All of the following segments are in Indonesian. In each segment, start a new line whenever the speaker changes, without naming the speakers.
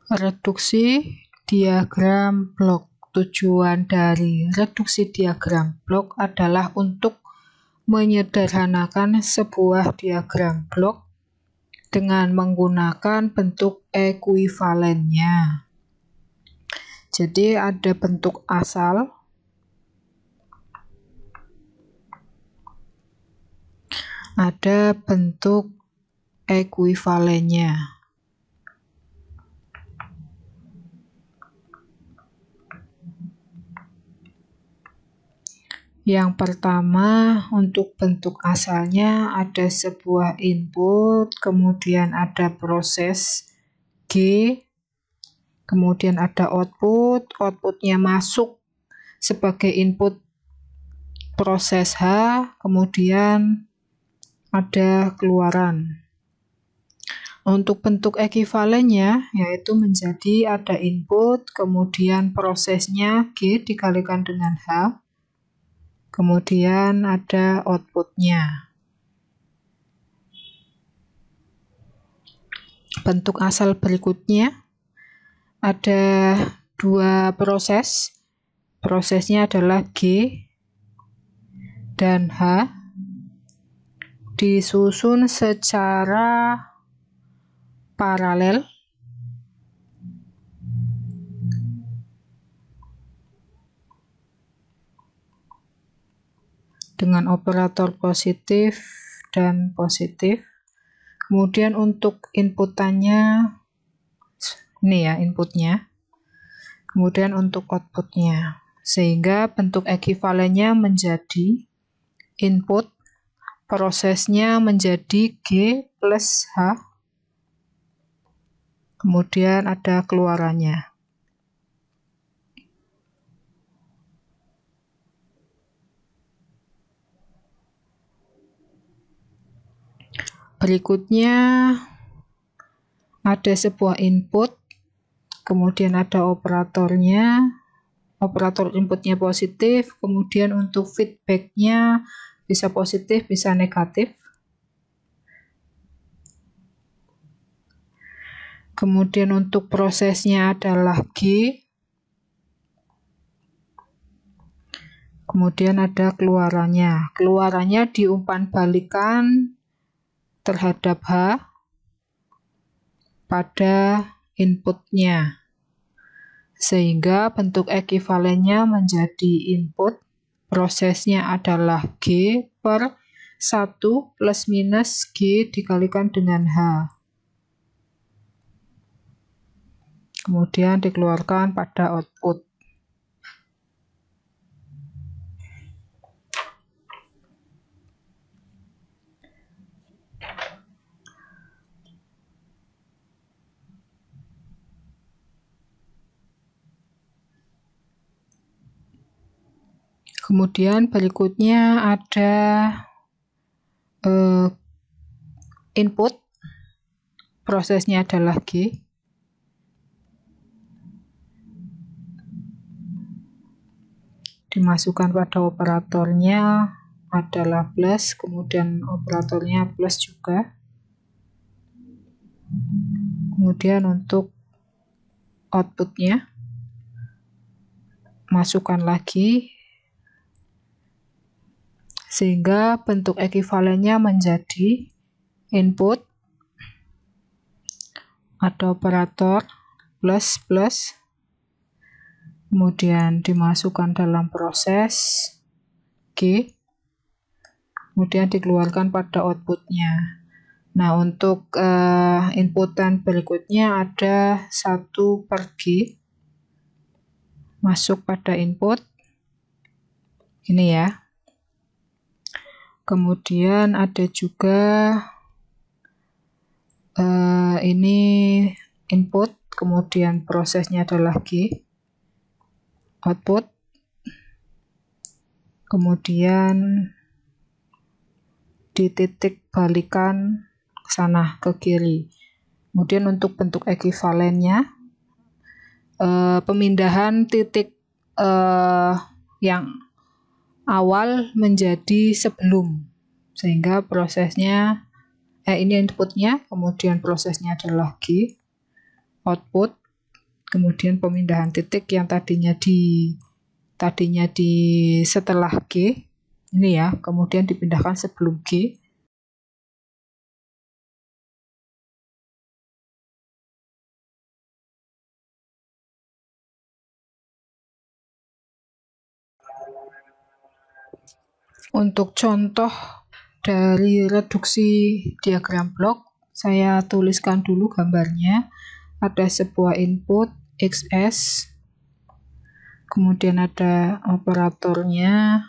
Reduksi diagram blok. Tujuan dari reduksi diagram blok adalah untuk menyederhanakan sebuah diagram blok dengan menggunakan bentuk ekuivalennya. Jadi ada bentuk asal, ada bentuk ekuivalennya. Yang pertama, untuk bentuk asalnya ada sebuah input, kemudian ada proses G, kemudian ada output, outputnya masuk sebagai input proses H, kemudian ada keluaran. Untuk bentuk ekuivalennya, yaitu menjadi ada input, kemudian prosesnya G dikalikan dengan H, kemudian ada outputnya. Bentuk asal berikutnya ada dua proses. Prosesnya adalah G dan H, disusun secara paralel dengan operator positif dan positif. Kemudian untuk inputannya, ini ya inputnya, kemudian untuk outputnya, sehingga bentuk ekuivalennya menjadi input, prosesnya menjadi G plus H, kemudian ada keluarannya. Berikutnya ada sebuah input, kemudian ada operatornya, operator inputnya positif, kemudian untuk feedbacknya bisa positif, bisa negatif. Kemudian untuk prosesnya adalah G, kemudian ada keluarannya. Keluarannya diumpan balikan terhadap H pada inputnya, sehingga bentuk ekuivalennya menjadi input, prosesnya adalah G per 1 plus minus G dikalikan dengan H, kemudian dikeluarkan pada output. Kemudian berikutnya ada input, prosesnya adalah G, dimasukkan pada operatornya adalah plus, kemudian operatornya plus juga. Kemudian untuk outputnya masukkan lagi, sehingga bentuk ekuivalennya menjadi input, ada operator plus plus, kemudian dimasukkan dalam proses G, kemudian dikeluarkan pada outputnya. Nah, untuk inputan berikutnya ada 1 per G masuk pada input ini ya. Kemudian ada juga ini input, kemudian prosesnya adalah G, output, kemudian dititik balikan ke sana ke kiri. Kemudian untuk bentuk ekuivalennya, pemindahan titik yang awal menjadi sebelum, sehingga prosesnya ini inputnya, kemudian prosesnya adalah G, output, kemudian pemindahan titik yang tadinya di setelah G ini ya, kemudian dipindahkan sebelum G. Untuk contoh dari reduksi diagram blok, saya tuliskan dulu gambarnya. Ada sebuah input XS, kemudian ada operatornya.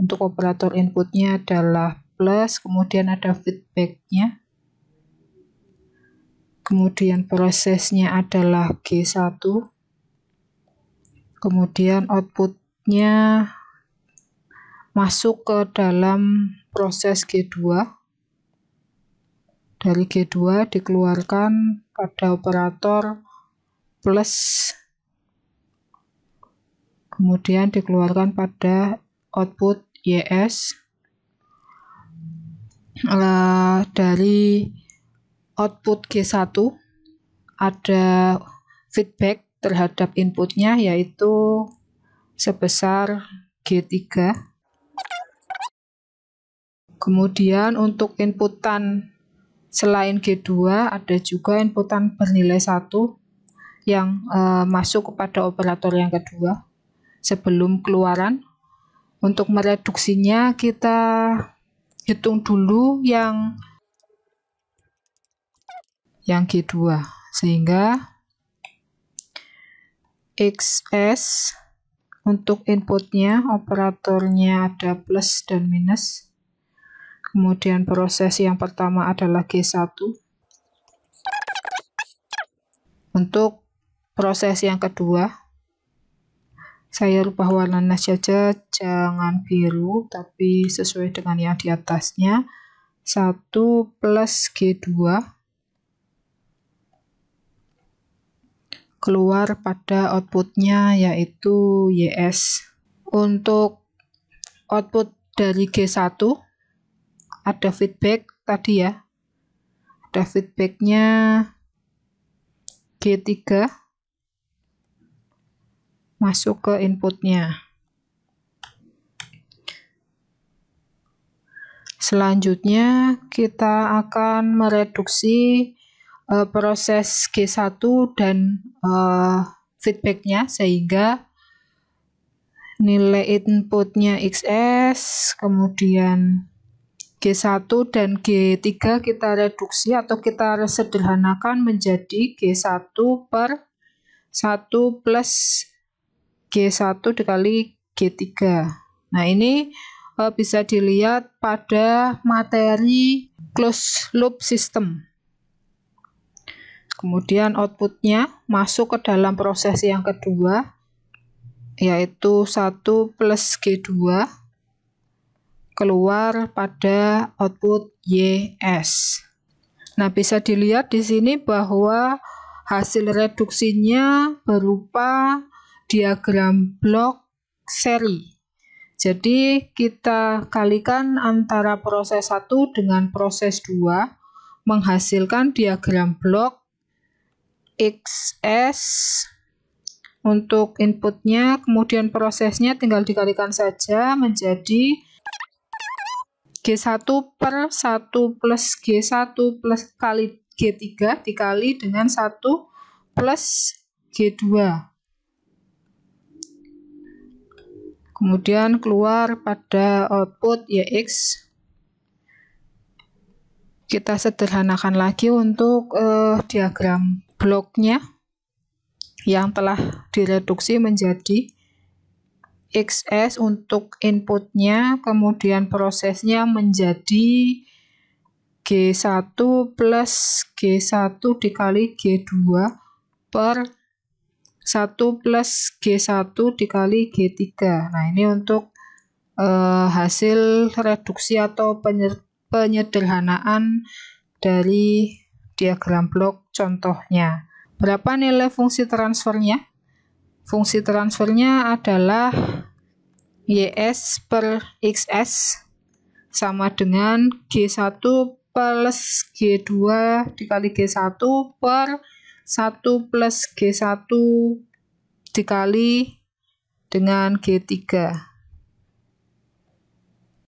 Untuk operator inputnya adalah plus, kemudian ada feedbacknya. Kemudian prosesnya adalah G1. Kemudian outputnya masuk ke dalam proses G2. Dari G2 dikeluarkan pada operator plus, kemudian dikeluarkan pada output YS. Dari output G1 ada feedback terhadap inputnya, yaitu sebesar G3. Kemudian untuk inputan selain G2 ada juga inputan bernilai 1 yang masuk kepada operator yang kedua sebelum keluaran. Untuk mereduksinya kita hitung dulu yang G2, sehingga XS untuk inputnya operatornya ada plus dan minus. Kemudian proses yang pertama adalah G1. Untuk proses yang kedua, saya rubah warnanya saja, jangan biru, tapi sesuai dengan yang di atasnya. 1 plus G2 keluar pada outputnya, yaitu YS. Untuk output dari G1 ada feedback tadi ya, ada feedbacknya G3 masuk ke inputnya. Selanjutnya kita akan mereduksi proses G1 dan feedbacknya, sehingga nilai inputnya XS, kemudian G1 dan G3 kita reduksi atau kita sederhanakan menjadi G1 per 1 plus G1 dikali G3. Nah, ini bisa dilihat pada materi closed loop system. Kemudian outputnya masuk ke dalam proses yang kedua, yaitu 1 plus G2 keluar pada output YS. Nah, bisa dilihat di sini bahwa hasil reduksinya berupa diagram blok seri. Jadi kita kalikan antara proses 1 dengan proses 2 menghasilkan diagram blok XS untuk inputnya, kemudian prosesnya tinggal dikalikan saja menjadi G1 per 1 plus G1 plus kali G3 dikali dengan 1 plus G2. Kemudian keluar pada output YX. Kita sederhanakan lagi untuk diagram bloknya yang telah direduksi menjadi XS untuk inputnya, kemudian prosesnya menjadi G1 plus G1 dikali G2 per 1 plus G1 dikali G3. Nah, ini untuk hasil reduksi atau penyederhanaan dari diagram blok contohnya. Berapa nilai fungsi transfernya? Fungsi transfernya adalah YS per XS sama dengan G1 plus G2 dikali G1 per 1 plus G1 dikali dengan G3.